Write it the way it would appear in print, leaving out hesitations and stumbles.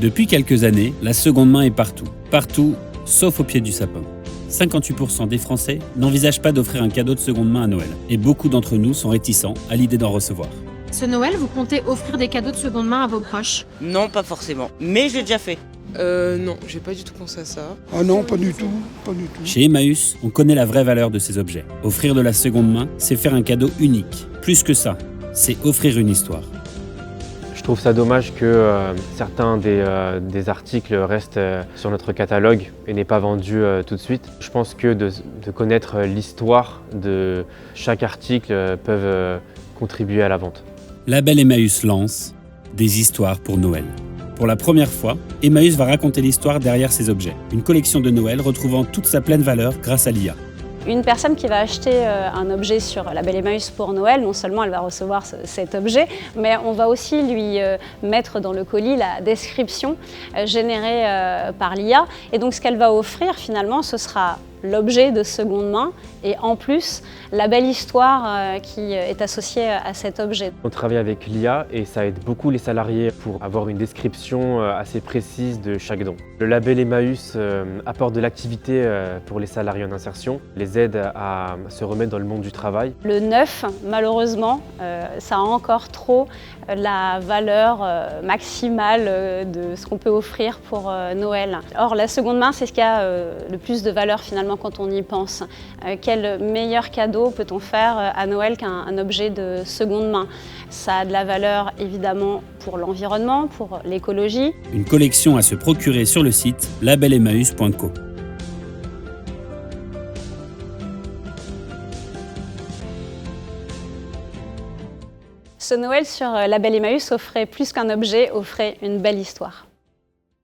Depuis quelques années, la seconde main est partout. Partout, sauf au pied du sapin. 58% des Français n'envisagent pas d'offrir un cadeau de seconde main à Noël. Et beaucoup d'entre nous sont réticents à l'idée d'en recevoir. Ce Noël, vous comptez offrir des cadeaux de seconde main à vos proches? Non, pas forcément. Mais je l'ai déjà fait. Non, j'ai pas du tout pensé à ça. Ah non, pas du tout, pas du tout. Chez Emmaüs, on connaît la vraie valeur de ces objets. Offrir de la seconde main, c'est faire un cadeau unique. Plus que ça, c'est offrir une histoire. Je trouve ça dommage que certains des articles restent sur notre catalogue et n'est pas vendus tout de suite. Je pense que de connaître l'histoire de chaque article peuvent contribuer à la vente. Label Emmaüs lance des histoires pour Noël. Pour la première fois, Emmaüs va raconter l'histoire derrière ces objets. Une collection de Noël retrouvant toute sa pleine valeur grâce à l'IA. Une personne qui va acheter un objet sur Label Emmaüs pour Noël, non seulement elle va recevoir cet objet, mais on va aussi lui mettre dans le colis la description générée par l'IA. Et donc ce qu'elle va offrir finalement, ce sera l'objet de seconde main et en plus la belle histoire qui est associée à cet objet. On travaille avec l'IA et ça aide beaucoup les salariés pour avoir une description assez précise de chaque don. Le label Emmaüs apporte de l'activité pour les salariés en insertion, les aide à se remettre dans le monde du travail. Le neuf, malheureusement, ça a encore trop la valeur maximale de ce qu'on peut offrir pour Noël. Or, la seconde main, c'est ce qui a le plus de valeur finalement quand on y pense. Quel meilleur cadeau peut-on faire à Noël qu'un objet de seconde main? Ça a de la valeur évidemment pour l'environnement, pour l'écologie. Une collection à se procurer sur le site labelemmaüs.co. Ce Noël sur Label Emmaüs offrait plus qu'un objet, offrait une belle histoire.